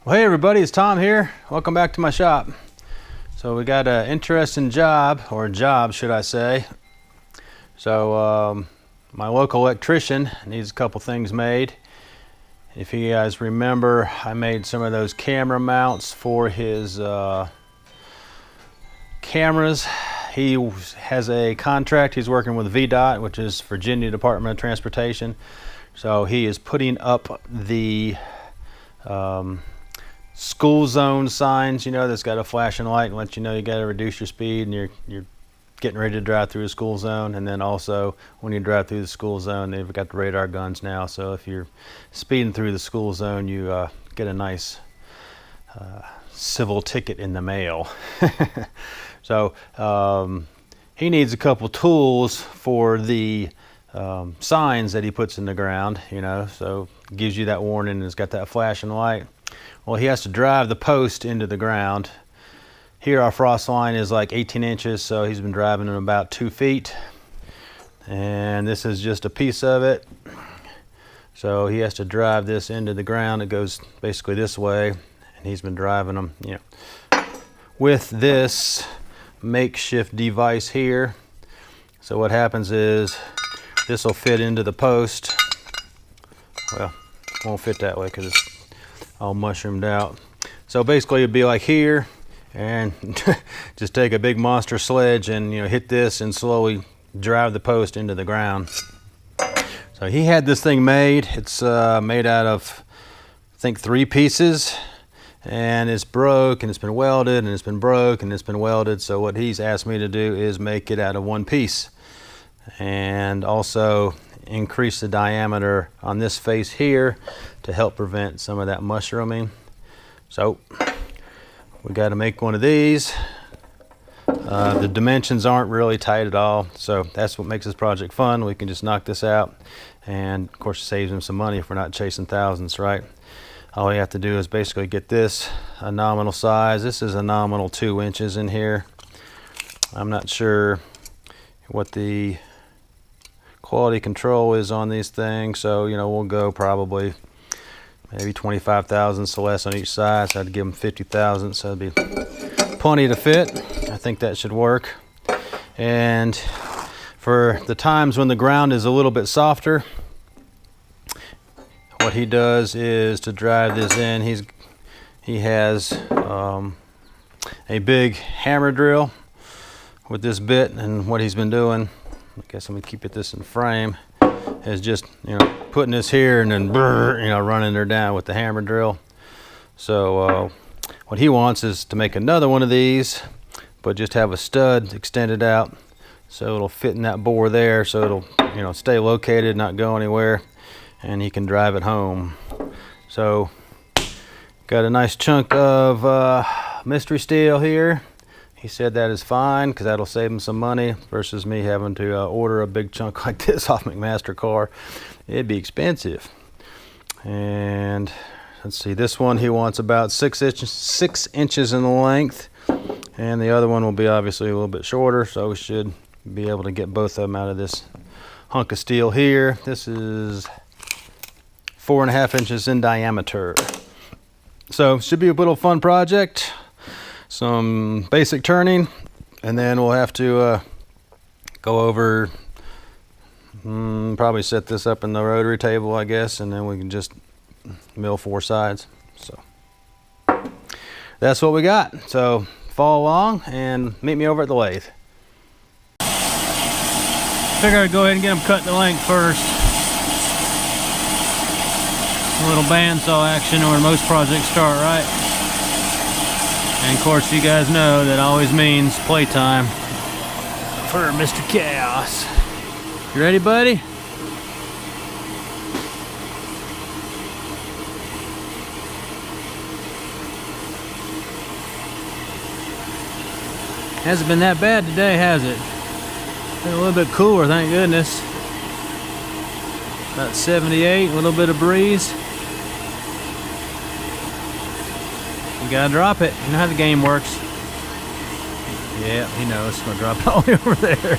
Well, hey everybody, it's Tom here. Welcome back to my shop. So we got an interesting job, or jobs should I say. So my local electrician needs a couple things made. If you guys remember, I made some of those camera mounts for his cameras. He has a contract. He's working with VDOT, which is Virginia Department of Transportation. So he is putting up the school zone signs, you know, that's got a flashing light and let you know you got to reduce your speed and you're getting ready to drive through a school zone. And then also when you drive through the school zone, they've got the radar guns now, so if you're speeding through the school zone, you get a nice civil ticket in the mail. So he needs a couple tools for the signs that he puts in the ground, you know, so it gives you that warning and it's got that flashing light. Well, he has to drive the post into the ground. Here our frost line is like 18 inches, so he's been driving in about 2 feet. And this is just a piece of it. So he has to drive this into the ground. It goes basically this way, and he's been driving them, you know, with this makeshift device here. So what happens is this will fit into the post. Well, it won't fit that way because it's all mushroomed out. So basically it'd be like here, and just take a big monster sledge and, you know, hit this and slowly drive the post into the ground. So he had this thing made. It's made out of, I think, 3 pieces, and it's broke and it's been welded and it's been broke and it's been welded. So what he's asked me to do is make it out of 1 piece and also increase the diameter on this face here to help prevent some of that mushrooming. So we got to make one of these. The dimensions aren't really tight at all, so that's what makes this project fun. We can just knock this out, and of course it saves him some money if we're not chasing thousands, right? All we have to do is basically get this a nominal size. This is a nominal 2 inches in here. I'm not sure what the quality control is on these things, so, you know, we'll go probably maybe 25 thousandths less on each side, so I'd give them 50 thousandths, so that'd be plenty to fit. I think that should work. And for the times when the ground is a little bit softer, what he does is to drive this in, he has a big hammer drill with this bit, and what he's been doing, I guess I'm gonna keep this in frame, is just, you know, putting this here and then, you know, running her down with the hammer drill. So what he wants is to make another one of these, but just have a stud extended out so it'll fit in that bore there, so it'll, you know, stay located, not go anywhere, and he can drive it home. So got a nice chunk of mystery steel here. He said that is fine because that'll save him some money versus me having to order a big chunk like this off McMaster-Carr. It'd be expensive. And let's see, this one he wants about 6 inches in the length, and the other one will be obviously a little bit shorter, so we should be able to get both of them out of this hunk of steel here. This is 4.5 inches in diameter. So should be a little fun project. Some basic turning, and then we'll have to go over, probably set this up in the rotary table, I guess, and then we can just mill 4 sides. So that's what we got. So follow along and meet me over at the lathe. Figure I'd go ahead and get them cut the length first. A little bandsaw action where most projects start, right? And of course you guys know that always means playtime for Mr. Chaos. You ready, buddy? Hasn't been that bad today, has it? Been a little bit cooler, thank goodness. About 78, a little bit of breeze. You gotta drop it. You know how the game works. Yeah, he knows. I'm gonna drop it all the way over there.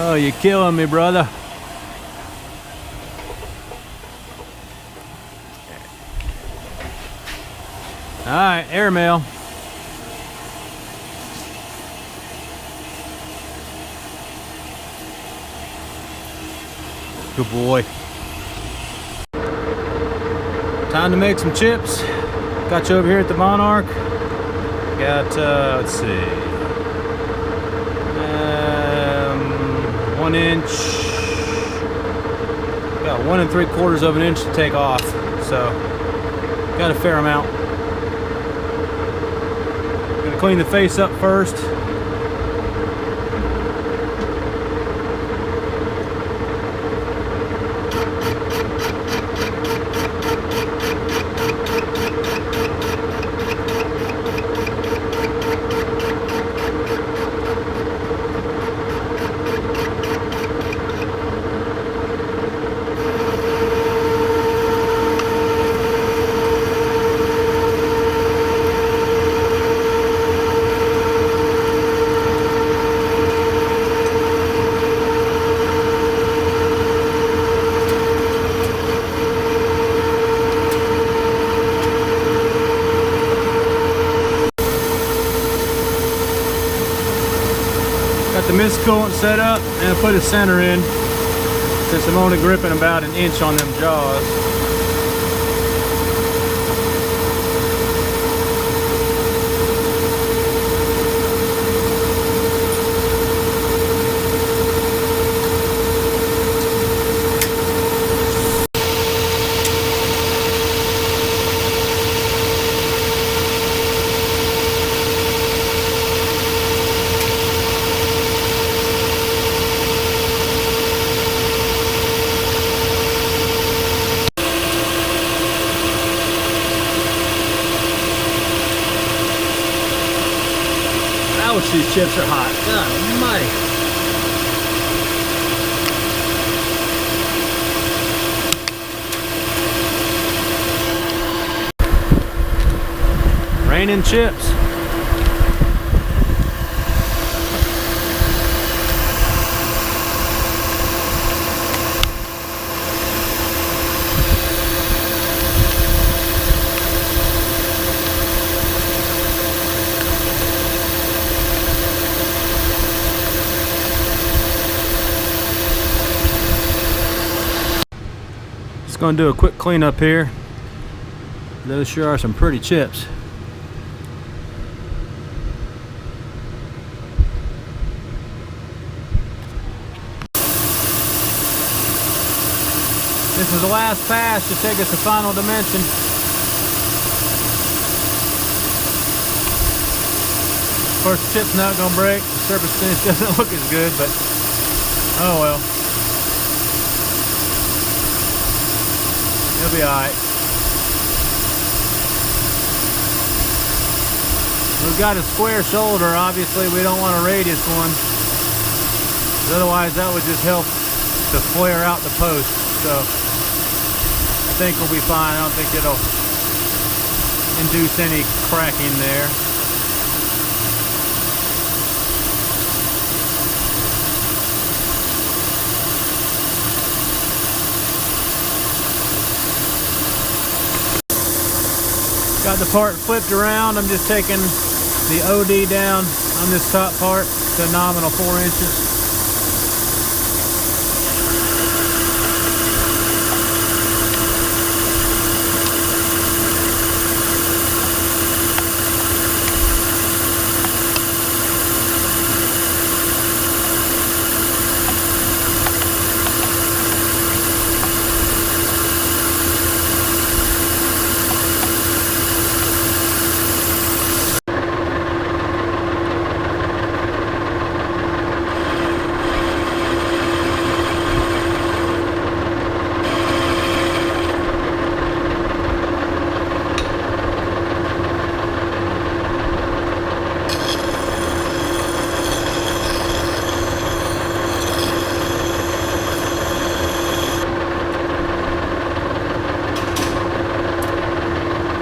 Oh, you're killing me, brother. Alright, airmail. Good boy. Time to make some chips. Got you over here at the Monarch. Got, let's see, 1 inch. Got 1 3/4 of an inch to take off. So, got a fair amount. Gonna clean the face up first. Got the mist coolant set up and I put a center in since I'm only gripping about 1 inch on them jaws. Ouch, these chips are hot. God almighty. Raining chips. Just gonna do a quick cleanup here. Those sure are some pretty chips. This is the last pass to take us to final dimension. Of course, the chip's not gonna break. The surface finish doesn't look as good, but oh well. It'll be alright. We've got a square shoulder, obviously we don't want a radius one. Otherwise that would just help to flare out the post. So I think we'll be fine. I don't think it'll induce any cracking there. Got the part flipped around. I'm just taking the OD down on this top part to a nominal 4 inches.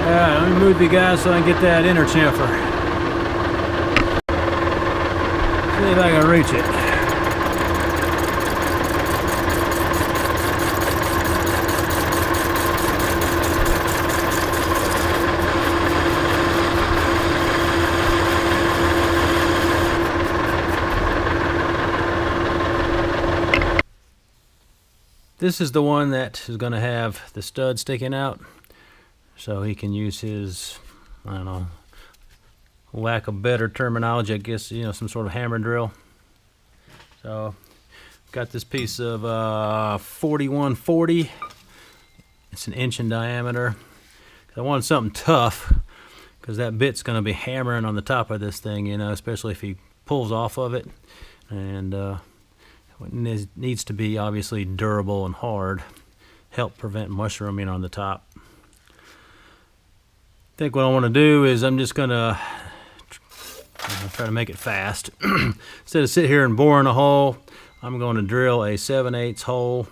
Alright, let me move you guys so I can get that inner chamfer. See if I can reach it. This is the one that is going to have the stud sticking out, so he can use his, I don't know, lack of better terminology, I guess, you know, some sort of hammer drill. So got this piece of 4140. It's an inch in diameter. I wanted something tough because that bit's going to be hammering on the top of this thing, you know, especially if he pulls off of it. And it needs to be obviously durable and hard, help prevent mushrooming on the top. I think what I want to do is I'm just going to try to make it fast. Instead of sit here and boring a hole, I'm going to drill a 7/8 hole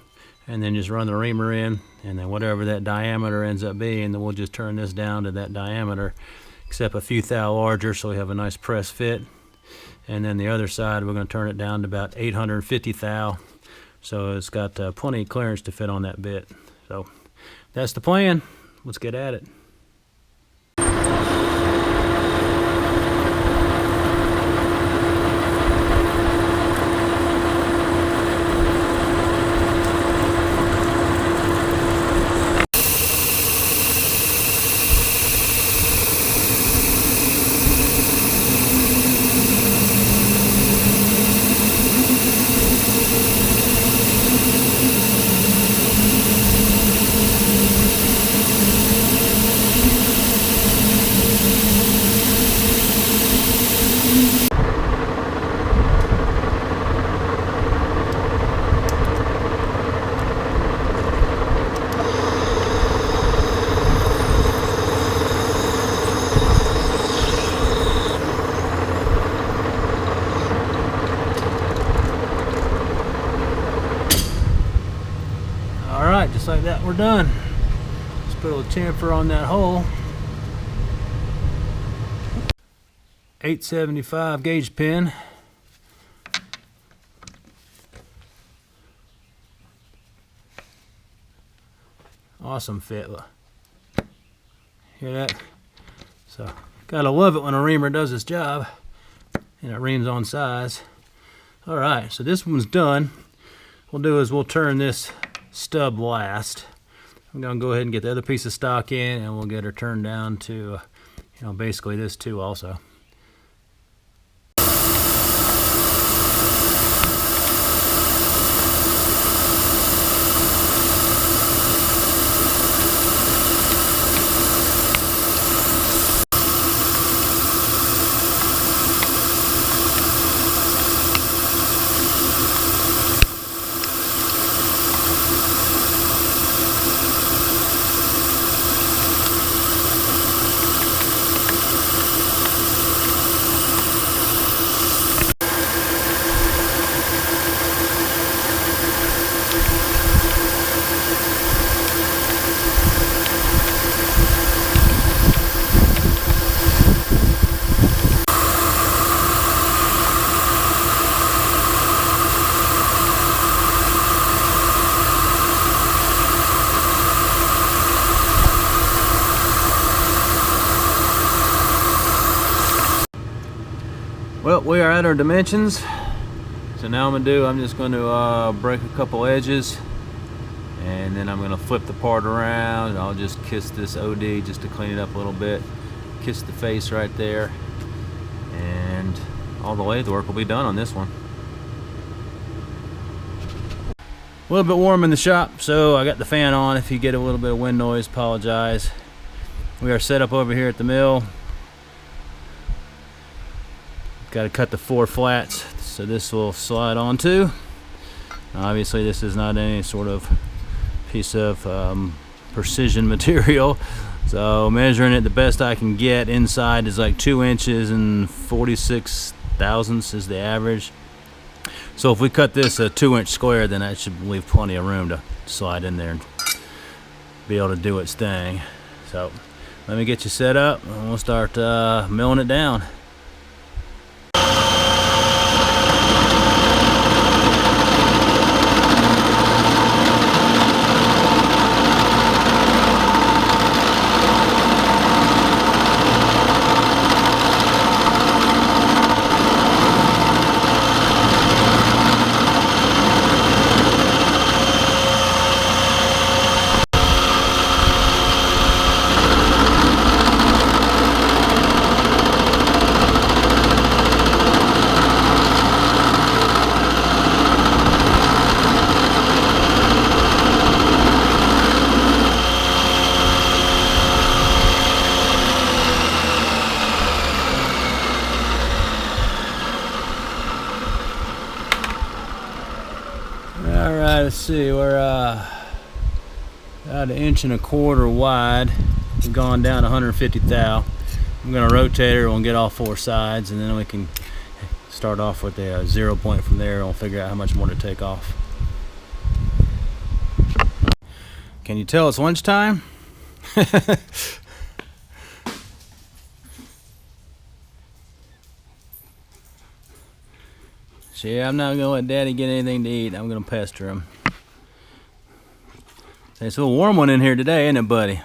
and then just run the reamer in, and then whatever that diameter ends up being, then we'll just turn this down to that diameter, except a few thou larger, so we have a nice press fit. And then the other side, we're going to turn it down to about 850 thou, so it's got plenty of clearance to fit on that bit. So that's the plan. Let's get at it. Alright, just like that, we're done. Let's put a little chamfer on that hole. 875 gauge pin. Awesome fit. Look. Hear that? So, gotta love it when a reamer does its job and it reams on size. Alright, so this one's done. What we'll do is we'll turn this stub last. I'm going to go ahead and get the other piece of stock in, and we'll get her turned down to, you know, basically this too also. Well, we are at our dimensions, so now I'm just going to break a couple edges, and then I'm going to flip the part around, and I'll just kiss this OD just to clean it up a little bit, kiss the face right there, and all the lathe work will be done on this one. A little bit warm in the shop, so I got the fan on. If you get a little bit of wind noise, apologize. We are set up over here at the mill. Got to cut the 4 flats, so this will slide onto. Obviously this is not any sort of piece of precision material, so measuring it the best I can get inside is like 2 inches and 46 thousandths is the average. So if we cut this a 2-inch square, then that should leave plenty of room to slide in there and be able to do its thing. So let me get you set up and we'll start milling it down. see, we're about 1.25 inches wide. We've gone down 150 thou. I'm going to rotate her and get all 4 sides, and then we can start off with a 0 point from there, and we'll figure out how much more to take off. Can you tell it's lunchtime? See, I'm not gonna let Daddy get anything to eat. I'm gonna pester him. It's a little warm one in here today, ain't it, buddy?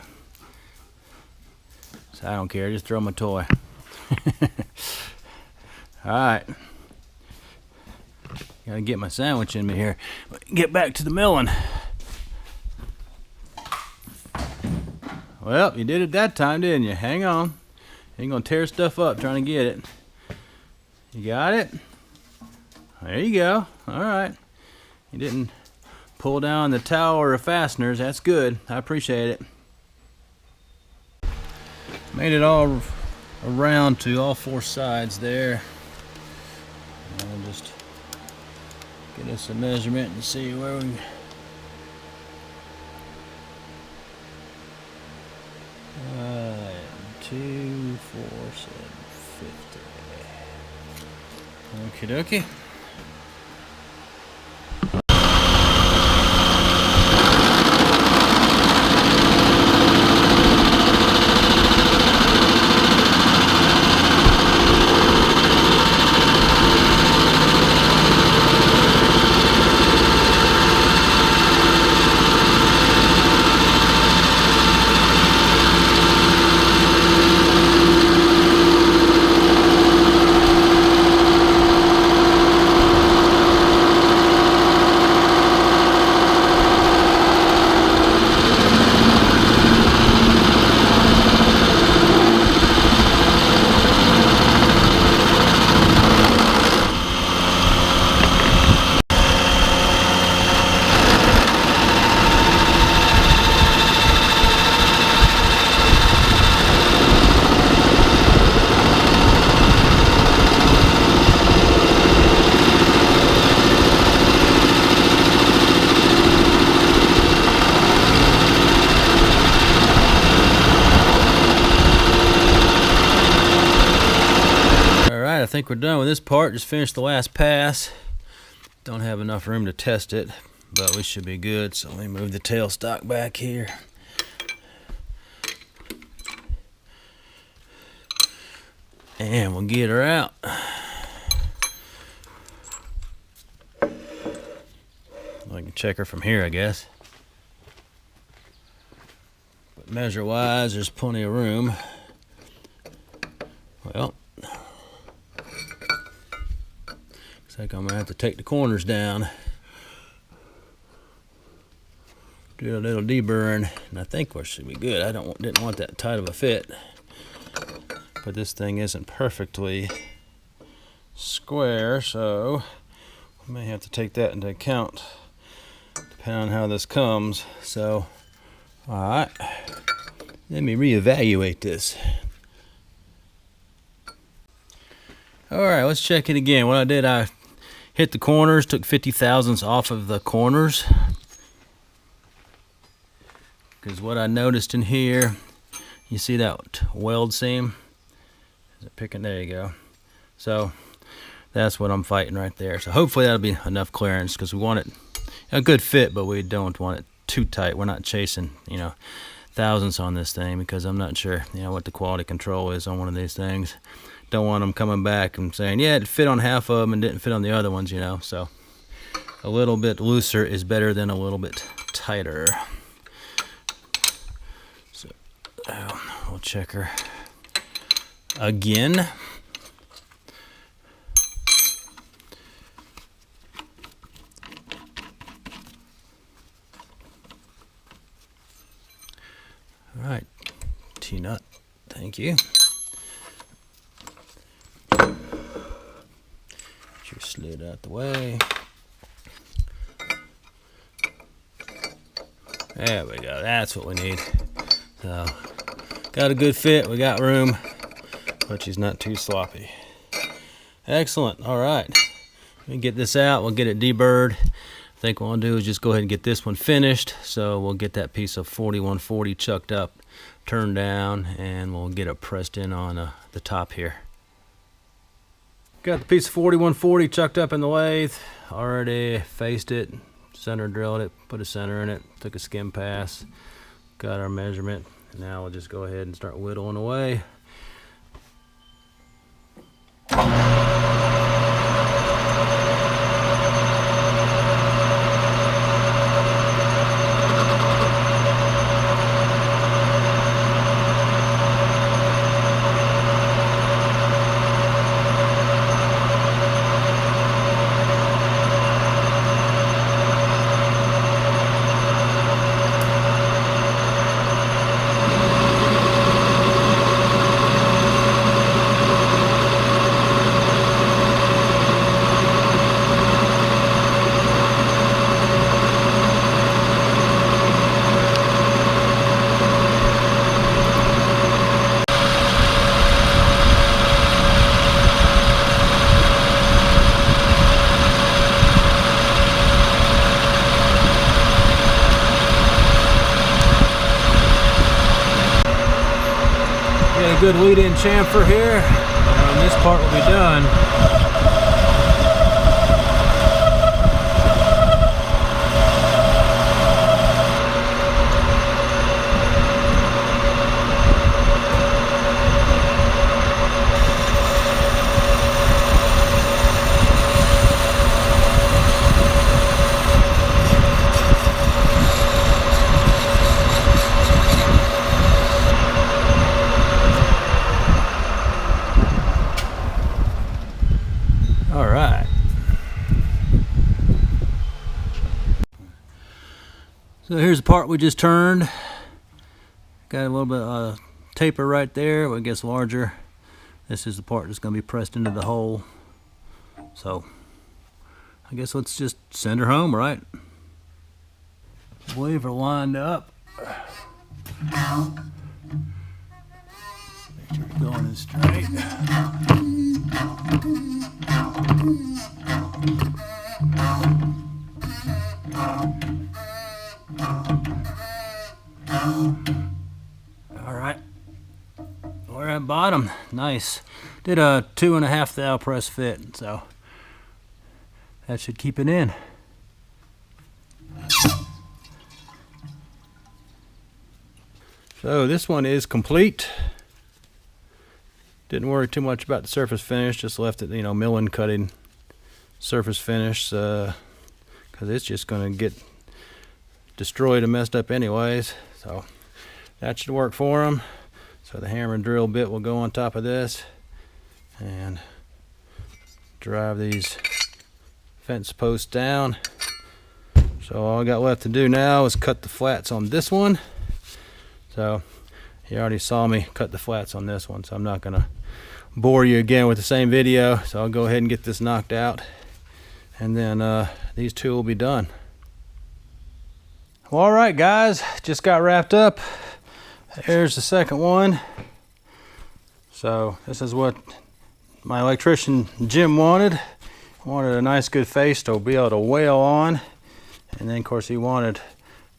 So I don't care, just throw him a toy. Alright. Gotta get my sandwich in me here. Get back to the milling. Well, you did it that time, didn't you? Hang on. Ain't gonna tear stuff up trying to get it. You got it? There you go. Alright. You didn't pull down the tower of fasteners. That's good. I appreciate it. Made it all around to all 4 sides there. I'll just get us a measurement and see where we... 2, 4, 7, 50. Okie dokie. I think we're done with this part. Just finished the last pass. Don't have enough room to test it, but we should be good. So let me move the tailstock back here. And we'll get her out. I can check her from here, I guess. But measure-wise, there's plenty of room. Well, looks like I'm gonna have to take the corners down. Do a little deburring, and I think we should be good. I didn't want that tight of a fit, but this thing isn't perfectly square, so I may have to take that into account depending on how this comes. So, all right, let me reevaluate this. All right, let's check it again. What I did, I hit the corners, took 50 thousandths off of the corners, because what I noticed in here, you see that weld seam? Is it picking? There you go. So that's what I'm fighting right there. So hopefully that'll be enough clearance, because we want it a good fit, but we don't want it too tight. We're not chasing, thousandths on this thing, because I'm not sure, what the quality control is on one of these things. Don't want them coming back and saying, yeah, it fit on half of them and didn't fit on the other ones, So a little bit looser is better than a little bit tighter. So we'll check her again. All right, T-nut, thank you. Get your slid out the way. There we go, that's what we need. So, got a good fit, we got room, but she's not too sloppy. Excellent, all right. Let me get this out, we'll get it deburred. I think what I'll do is just go ahead and get this one finished. So we'll get that piece of 4140 chucked up, turned down, and we'll get it pressed in on the top here. Got the piece of 4140 chucked up in the lathe. Already faced it, center drilled it, put a center in it, took a skim pass, got our measurement. Now we'll just go ahead and start whittling away. Good lead-in chamfer here, and this part will be done. So here's the part we just turned. Got a little bit of taper right there, but it gets larger. This is the part that's going to be pressed into the hole. So I guess let's just send her home, right? I believe we're lined up. Make sure it's going in straight. Alright, we're at bottom. Nice. Did a 2.5 thou press fit, so that should keep it in. So this one is complete. Didn't worry too much about the surface finish, just left it, milling, cutting surface finish, because it's just going to get destroyed and messed up anyways. So that should work for them. So the hammer and drill bit will go on top of this and drive these fence posts down. So all I got left to do now is cut the flats on this one. So you already saw me cut the flats on this one, so I'm not gonna bore you again with the same video. So I'll go ahead and get this knocked out, and then these two will be done. Well, all right guys, just got wrapped up. Here's the second one. So this is what my electrician Jim wanted. He wanted a nice good face to be able to whale on, and then of course he wanted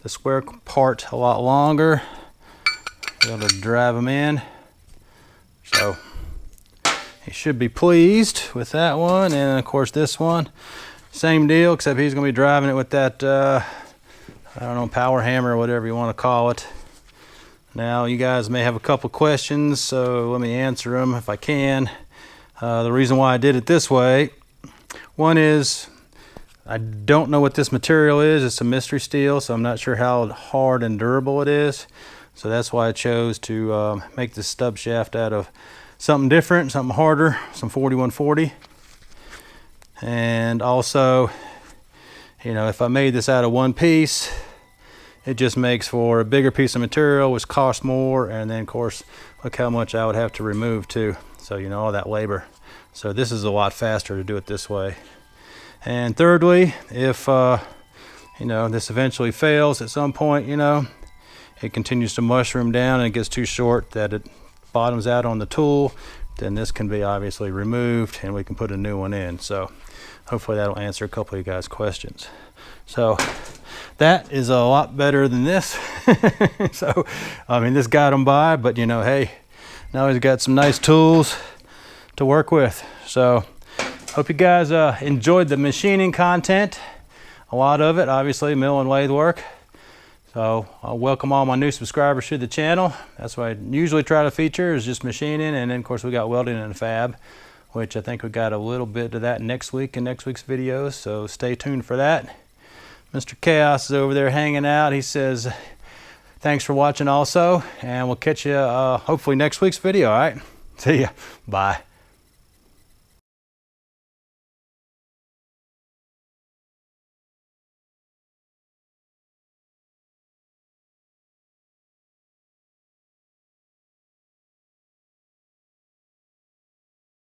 the square part a lot longer, be able to drive them in. So he should be pleased with that one. And of course this one, same deal, except he's gonna be driving it with that I don't know, power hammer or whatever you want to call it. Now you guys may have a couple questions, so let me answer them if I can. The reason why I did it this way, one is I don't know what this material is. It's a mystery steel, so I'm not sure how hard and durable it is. So that's why I chose to make this stub shaft out of something different, something harder, some 4140. And also, if I made this out of one piece, it just makes for a bigger piece of material, which costs more, and then of course look how much I would have to remove too. So all that labor. So this is a lot faster to do it this way. And thirdly, if this eventually fails at some point, it continues to mushroom down and it gets too short that it bottoms out on the tool, then this can be obviously removed and we can put a new one in. So hopefully that'll answer a couple of you guys' questions. So that is a lot better than this. So, I mean, this got him by, but you know, hey, now he's got some nice tools to work with. So hope you guys enjoyed the machining content. A lot of it, obviously, mill and lathe work. So I'll welcome all my new subscribers to the channel. That's what I usually try to feature, is just machining, and then of course we got welding and fab, which I think we got a little bit of that next week in next week's videos, so stay tuned for that. Mr. Chaos is over there hanging out. He says thanks for watching also, and we'll catch you hopefully next week's video. All right, see ya, bye.